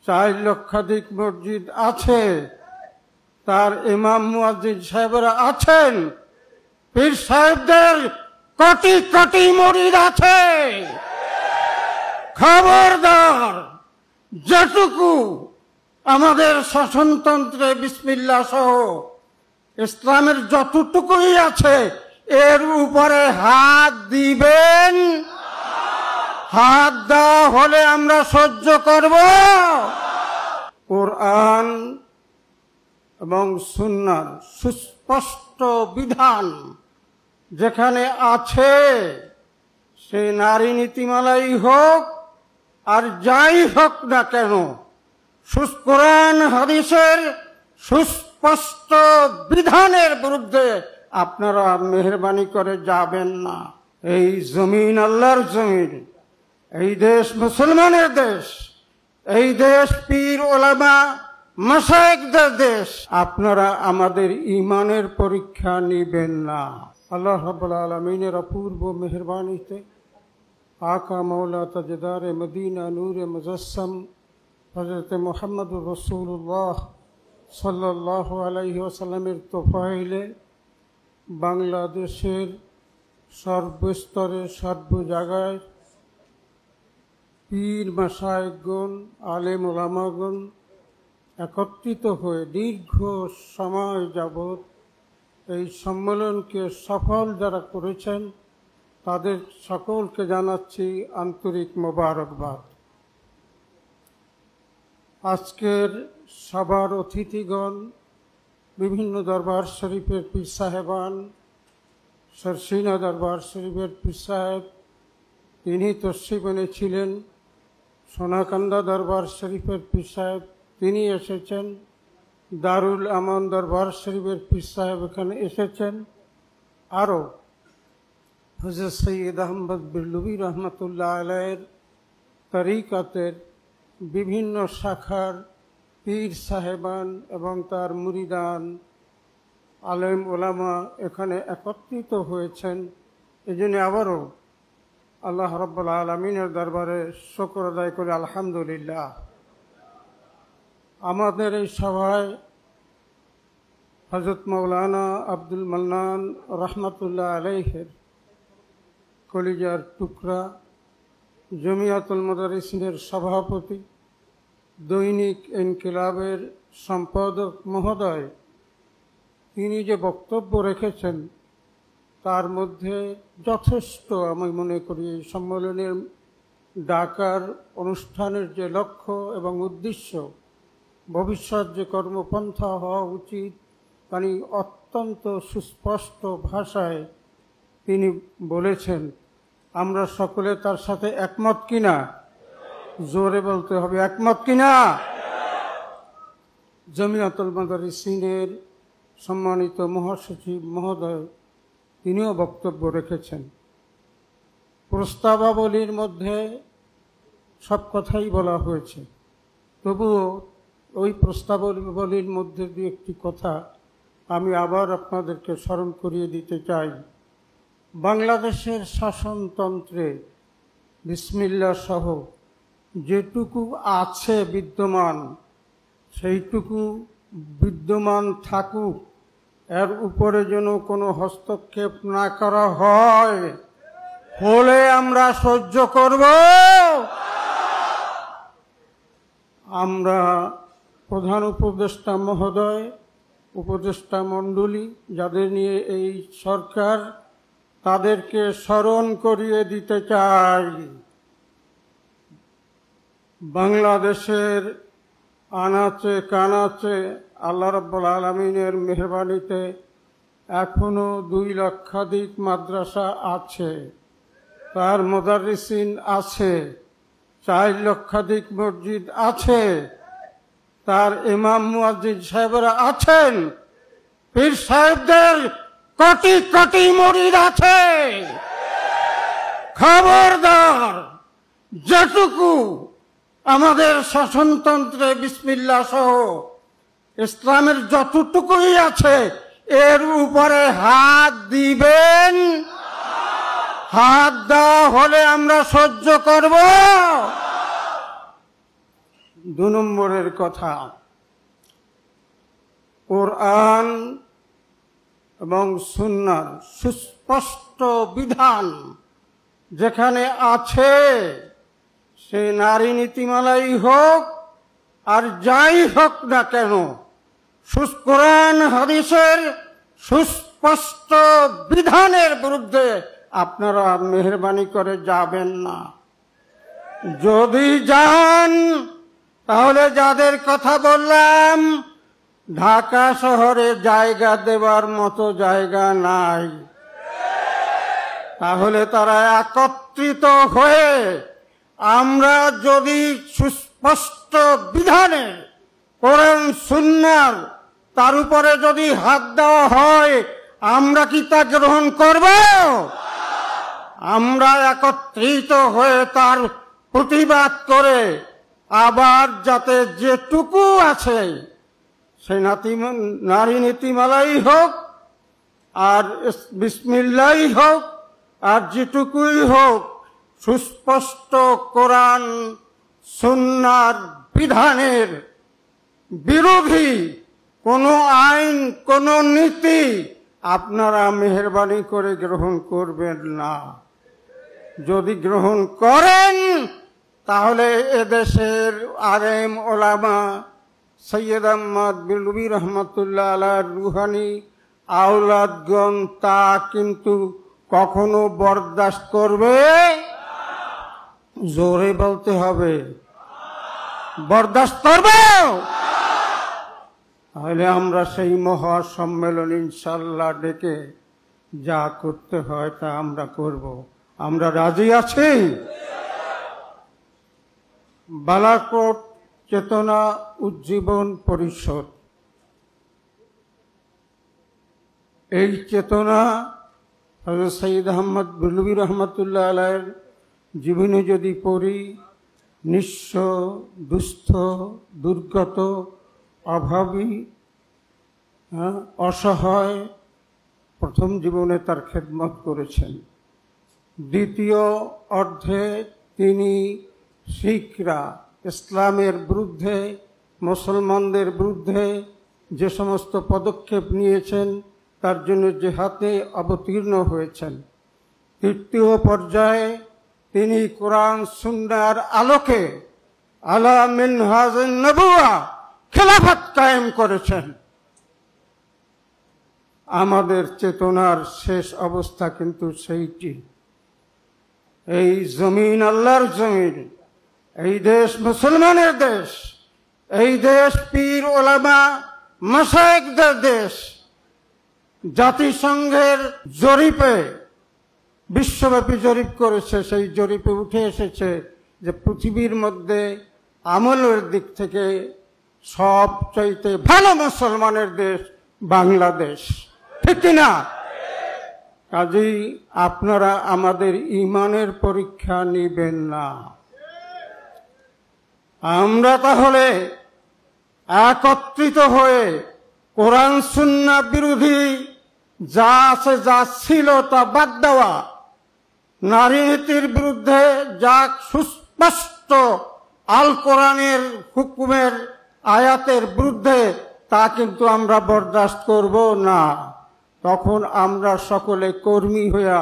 4 লক্ষাধিক মসজিদ আছে, তার ইমাম মুয়াজ্জিন সাহেবরা আছেন, পীর সাহেবদের কোটি কোটি মুরিদ আছে। খবরদার, যেটুকু আমাদের শাসনতন্ত্রে বিসমিল্লাহ সহ ইসলামের যতটুকুই আছে এর উপরে হাত দিবেন। হাত দেওয়া হলে আমরা সহ্য করব। কোরআন এবং সুন্নাহর সুস্পষ্ট বিধান যেখানে আছে, সে নারী নীতিমালাই হোক আর যাই হোক না কেন, কোরআন হাদিসের সুস্পষ্ট বিধানের বিরুদ্ধে আপনারা মেহেরবানি করে যাবেন না। এই জমিন আল্লাহর জমিন, এই দেশ মুসলমানের দেশ, এই দেশ পীর ওলামা মাশায়েখদের দেশ। আপনারা আমাদের ঈমানের পরীক্ষা নেবেন না। আল্লাহ রাব্বুল আলামিনের অপূর্ব মেহেরবানিতে আকা মৌলা তাজদার মদিনা নূরে মুজাসসাম হযরত মুহাম্মদুর রাসূলুল্লাহ সাল্লাল্লাহু আলাইহি ওয়াসাল্লামের তোফাইলে বাংলাদেশের সর্বস্তরে সর্ব জায়গায় পীর মাশায়েখগণ, আলেম ওলামাগণ একত্রিত হয়ে দীর্ঘ সময় যাবৎ এই সম্মেলনকে সফল যারা করেছেন তাদের সকলকে জানাচ্ছি আন্তরিক মোবারকবাদ। আজকের সবার অতিথিগণ, বিভিন্ন দরবার শরীফের পীর সাহেবান, সরসিনা দরবার শরীফের পীর সাহেব তিনি তশরিফ এনেছিলেন, সোনাকান্দা দরবার শরীফের পীর সাহেব তিনি এসেছেন, দারুল আমান দরবার শরীফের পীর সাহেব এখানে এসেছেন, আরও হযরত সৈয়দ আহমদ বিল্লুবী রহমতুল্লাহ আলাইহির তরিকাতের বিভিন্ন শাখার পীর সাহেবান এবং তার মুরিদান আলেম ওলামা এখানে একত্রিত হয়েছেন। এজন্য আবারও আল্লাহ রাব্বুল আলামিনের দরবারে শুকর আদায় করে আলহামদুলিল্লাহ। আমাদের এই সভায় হযরত মাওলানা আব্দুল মান্নান রহমতুল্লাহ আলাইহির কলিজার টুকরা, জমিয়াতুল মুদারিসিনের সভাপতি, দৈনিক ইনকিলাবের সম্পাদক মহোদয়, তিনি যে বক্তব্য রেখেছেন তার মধ্যে যথেষ্ট আমি মনে করি এই সম্মেলনের ডাকার অনুষ্ঠানের যে লক্ষ্য এবং উদ্দেশ্য, ভবিষ্যৎ যে কর্মপন্থা হওয়া উচিত, তিনি অত্যন্ত সুস্পষ্ট ভাষায় তিনি বলেছেন। আমরা সকলে তার সাথে একমত কিনা? জোরে বলতে হবে, একমত কিনা? জমিয়াতুল মুদারিসিনের সম্মানিত মহাসচিব মহোদয় তিনিও বক্তব্য রেখেছেন। প্রস্তাবাবলীর মধ্যে সব কথাই বলা হয়েছে, তবুও ওই প্রস্তাবাবলীর মধ্যে দিয়ে একটি কথা আমি আবার আপনাদেরকে স্মরণ করিয়ে দিতে চাই। বাংলাদেশের শাসনতন্ত্রে বিসমিল্লাহ সহ যেটুকু আছে বিদ্যমান, সেইটুকু বিদ্যমান থাকুক, এর উপরে যেন কোনো হস্তক্ষেপ না করা হয়, হলে আমরা সহ্য করব। আমরা প্রধান উপদেষ্টা মহোদয়, উপদেষ্টা মণ্ডলী যাদের নিয়ে এই সরকার, তাদেরকে স্মরণ করিয়ে দিতে চাই। বাংলাদেশের আনাচে কানাচে আল্লাহ রাব্বুল আলামিনের মেহরবানিতে এখনো 2 লক্ষাধিক মাদ্রাসা আছে, তার মুদাররিসিন আছে, 4 লক্ষাধিক মসজিদ আছে, তার ইমাম মুয়াজ্জিন সাহেবরা আছেন, পীর সাহেবদের কোটি কোটি মুরিদ আছে। খবরদার, যেটুকু আমাদের শাসনতন্ত্রে বিসমিল্লাহ সহ ইসলামের যতটুকুই আছে এর উপরে হাত দিবেন। হাত দেওয়া হলে আমরা সহ্য করব। 2 নম্বরের কথা, কোরআন এবং সুন্নাহর সুস্পষ্ট বিধান যেখানে আছে, সে নারী নীতিমালাই হোক আর যাই হোক না কেন, কোরআন হাদিসের সুস্পষ্ট বিধানের বিরুদ্ধে আপনারা মেহেরবানি করে যাবেন না। যদি যান তাহলে যাদের কথা বললাম, ঢাকা শহরে জায়গা দেওয়ার মতো জায়গা নাই। তাহলে তারা একত্রিত হয়ে আমরা যদি সুস্পষ্ট বিধানে কোরআন সুন্নাহর তার উপরে যদি হাত দেওয়া হয়, আমরা কি তা গ্রহণ করব? আমরা একত্রিত হয়ে তার প্রতিবাদ করে আবার যাতে যেটুকু আছে সেই নারী নীতিমালাই হোক আর বিসমিল্লাহ হোক আর যেটুকুই হোক, সুস্পষ্ট কোরআন সুন্নাহর বিধানের বিরোধী কোনো আইন, কোনো নীতি আপনারা মেহেরবানি করে গ্রহণ করবেন না। যদি গ্রহণ করেন তাহলে এদেশের আলেম ওলামা সৈয়দ আহমদ বেলবি রহমতুল্লাহ আলাইহির রুহানি আওলাদগণ তা কিন্তু কখনো বরদাস্ত করবে? জোরে বলতে হবে, বরদাস্ত করবে? তাহলে আমরা সেই মহা সম্মেলন ইনশাল্লাহ ডেকে যা করতে হয় তা আমরা করব। আমরা রাজি আছি। বালাকোট চেতনা উজ্জীবন পরিষদ, এই চেতনা হযরত সৈয়দ আহমদ বেলবি রহমতুল্লাহ আলাইহির জীবনে যদি পড়ি, নিঃস্ব, দুস্থ, দুর্গত, অভাবী, অসহায় প্রথম জীবনে তার খেদমত করেছেন। দ্বিতীয় অর্ধে তিনি শিখরা ইসলামের বিরুদ্ধে, মুসলমানদের বিরুদ্ধে যে সমস্ত পদক্ষেপ নিয়েছেন তার জন্য জিহাদে অবতীর্ণ হয়েছেন। তৃতীয় পর্যায়ে তিনি কোরআন সুন্নাহর আলোকে আলা মিনহাজুন নবুওয়া খেলাফত কায়েম করেছেন। আমাদের চেতনার শেষ অবস্থা কিন্তু সেইটি। এই জমিন আল্লাহর জমিন, এই দেশ মুসলমানের দেশ, এই দেশ পীর ওলামা মাশায়েখদের দেশ। জাতিসংঘের জরিপে, বিশ্বব্যাপী জরিপ করেছে, সেই জরিপে উঠে এসেছে যে পৃথিবীর মধ্যে আমলের দিক থেকে সবচাইতে ভালো মুসলমানের দেশ বাংলাদেশ, ঠিক কিনা? কাজেই আপনারা আমাদের ঈমানের পরীক্ষা নেবেন না। আমরা তাহলে একত্রিত হয়ে কোরআন সুন্নাহ বিরোধী যা আছে, যা ছিল তা বাদ দেওয়া, নারী নীতির বিরুদ্ধে যা সুস্পষ্ট আল কোরআনের হুকুমের আয়াতের বিরুদ্ধে, তা কিন্তু আমরা বরদাস্ত করব না। তখন আমরা সকলে কর্মী হইয়া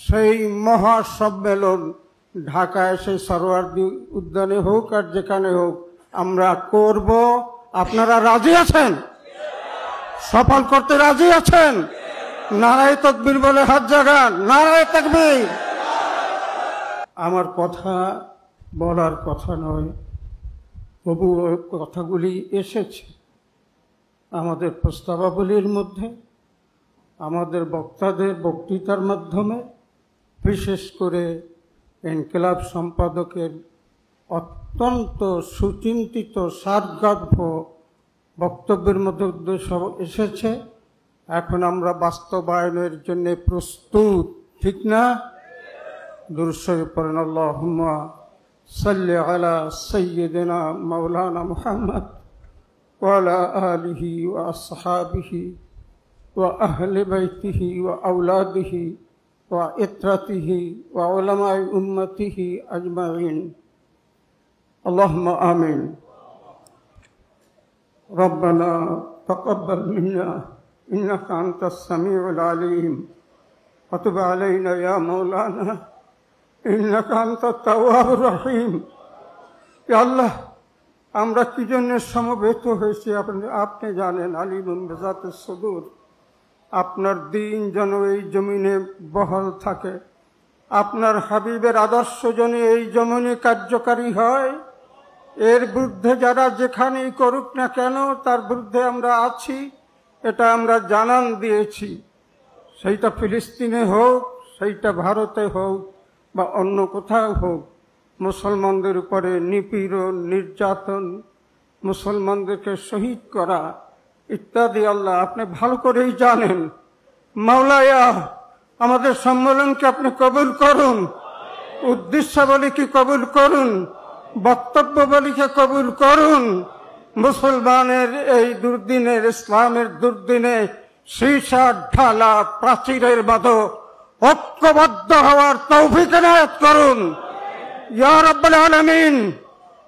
সেই মহাসম্মেলন ঢাকায়, সেই সরোয়ার্দী উদ্যানে হোক আর যেখানে হোক, আমরা করব। আপনারা রাজি আছেন? সফল করতে রাজি আছেন? নারায়ে তাকবীর বলে হাত জাগান, নারায়ে তাকবীর। আমার কথা বলার কথা নয়, তবু কথাগুলি এসেছে আমাদের প্রস্তাবাবলীর মধ্যে, আমাদের বক্তাদের বক্তৃতার মাধ্যমে, বিশেষ করে ইনকিলাব সম্পাদকের অত্যন্ত সুচিন্তিত সারগর্ভ বক্তব্যের মধ্যে সব এসেছে। এখন আমরা বাস্তবায়নের জন্য প্রস্তুত, ঠিক না? দুরূদ শরীফ পড়েন, আল্লাহুম্মা সাল্লি আলা সাইয়্যিদিনা মাওলানা মুহাম্মদ ওয়া আলা আলিহি ওয়া আসহাবিহি ওয়া আহলি বাইতিহি ওয়া আওলাদিহি ওয়া ইত্রাতিহি ওয়া উলামায়ে উম্মতিহি আজমাইন। আল্লাহুম্মা আমিন। ربنا تقبل منا إنك أنت السميع العليم وتب علينا يا مولانا إنك أنت التواب الرحيم يا الله আমরা কি জন্য সমবেত হয়েছি আপনি জানেন। আলিমুন বিযাতিস সুদূর। আপনার দিন যেন এই জমিনে বহাল থাকে, আপনার হাবিবের আদর্শ যেন এই জমিনে কার্যকারী হয়। এর বিরুদ্ধে যারা যেখানেই করুক না কেন তার বিরুদ্ধে আমরা আছি, এটা আমরা জানান দিয়েছি। সেইটা ফিলিস্তিনে হোক, সেইটা ভারতে হোক বা অন্য কোথাও হোক, মুসলমানদের উপরে নিপীড়ন, নির্যাতন, মুসলমানদেরকে শহীদ করা ইত্যাদি আল্লাহ আপনি ভালো করেই জানেন। মাওলায়া আমাদের সম্মেলনকে আপনি কবুল করুন, উদ্দেশ্যাবলীকে কবুল করুন, বক্তব্যাবলীকে কবুল করুন। মুসলমানের এই দুর্দিনের, ইসলামের দুর্দিনে সীসা ঢালা প্রাচীরের মতো ঐক্যবদ্ধ হওয়ার তৌফিক এনায়েত করুন ইয়া রাব্বুল আলামিন,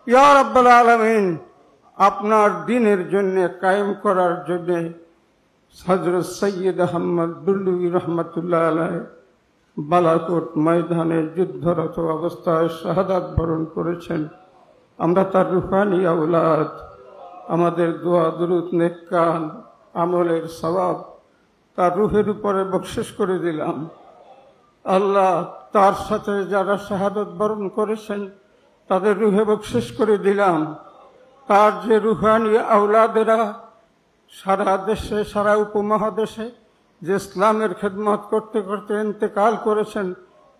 ইয়া রাব্বুল আলামিন। আপনার দিনের জন্য কায়েম করার জন্য হযরত সৈয়দ আহমদ দুল্লুবি রহমতুল্লাহ আলাইহি বালাকোট ময়দানে যুদ্ধরত অবস্থায় শাহাদাত বরণ করেছেন। আমরা তার রূহানি আওলাদ, আমাদের দোয়া দুরূদ নেক আমলের সওয়াব তার রূহের উপরে বখশিশ করে দিলাম। আল্লাহ তার সাথে যারা শাহাদাত বরণ করেছেন তাদের রূহে বখশিশ করে দিলাম। তার যে রূহানি আওলাদেরা সারা দেশে, সারা উপমহাদেশে যে ইসলামের খেদমত করতে করতে ইন্তেকাল করেছেন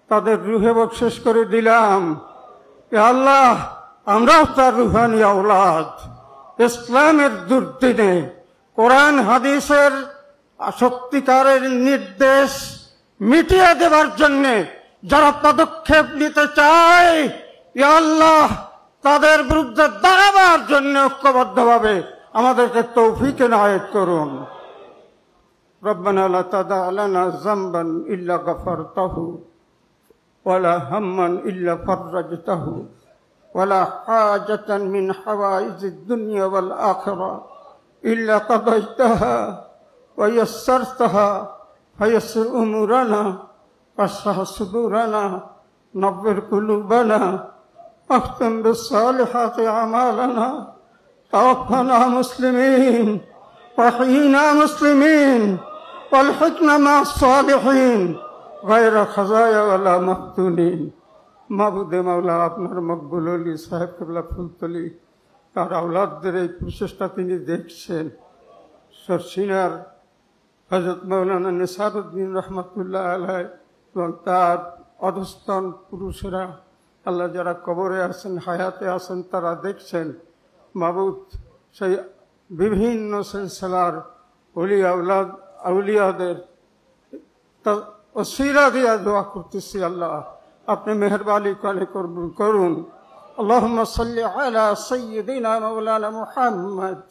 তাদের রূহে বখশিশ করে দিলাম। আল্লাহ আমরাও তার রূহানি আওলাদ। ইসলামের দুর্দিনে কোরআন হাদিসের সত্যিকারের নির্দেশ মিটিয়ে দেবার জন্য যারা পদক্ষেপ নিতে চায়, ইয়া আল্লাহ তাদের বিরুদ্ধে দাঁড়াবার জন্য ঐক্যবদ্ধভাবে আমাদেরকে তৌফিক এনায়েত করুন। রব্বানা লা তাদা লানা যামবান ইল্লা গফরতাহু ওয়ালা হাম্মান ইল্লা ফাররাজতাহু ওয়ালা হাজাতান মিন হাওয়াইজিদ দুনিয়া ওয়াল আখিরা ইল্লা কাদাইতাহা ওয়া ইয়াসসারতাহা ফায়াসসির উমুরানা ওয়াশরাহ সুদুরানা নব্বির কুলুবানা واختم بالصالحات أعمالنا توفنا مسلمين وأحينا مسلمين والحقنا مع الصالحين غير خزايا ولا مفتونين। মাবুদ মাওলা আপনার মকবুল আলী সাহেব কিবলা ফুলতলি তার আওলাদদের এই প্রচেষ্টা তিনি দেখছেন। সরসিনার হযরত মাওলানা নিসারউদ্দিন রহমতুল্লাহ আলাইহি এবং তার অধস্তন পুরুষেরা আল্লাহ যারা কবরে আছেন, হায়াতে আছেন, তারা দেখছেন। মাবুদ সেই বিভিন্ন সিলসিলার ওলি আওলাদ আউলিয়াদের ওসিলা দিয়া দোয়া করতেছি। আল্লাহ আপনি মেহরবানি করে কবুল করুন। আল্লাহুম্মা সাল্লি আলা সাইয়্যিদিনা মাওলানা মুহাম্মদ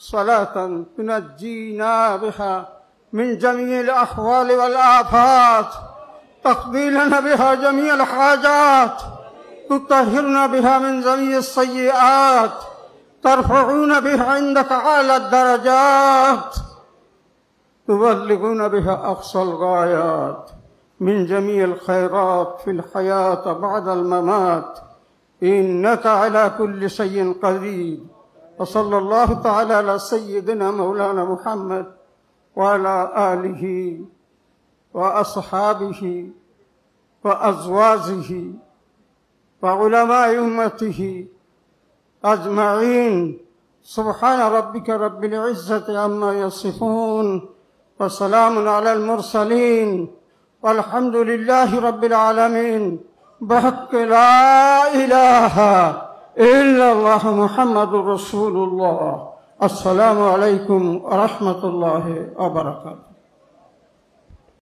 সালাতান তুনাজ্জিনা বিহা মিন জামিইল আহওয়ালি ওয়াল আফাত তাকদি লানা বিহা জামিইল হাজাত تطهرنا بها من جميع السيئات ترفعون بها عندك أعلى الدرجات تبلغون بها أقصى الغايات من جميع الخيرات في الحياة بعد الممات إنك على كل شيء قدير وصلى الله تعالى على سيدنا مولانا محمد وعلى آله وأصحابه وأزواجه وعلماء أمته أجمعين سبحان ربك رب العزة عما يصفون وسلام على المرسلين والحمد لله رب العالمين بحق لا إله إلا الله محمد رسول الله السلام عليكم ورحمة الله وبركاته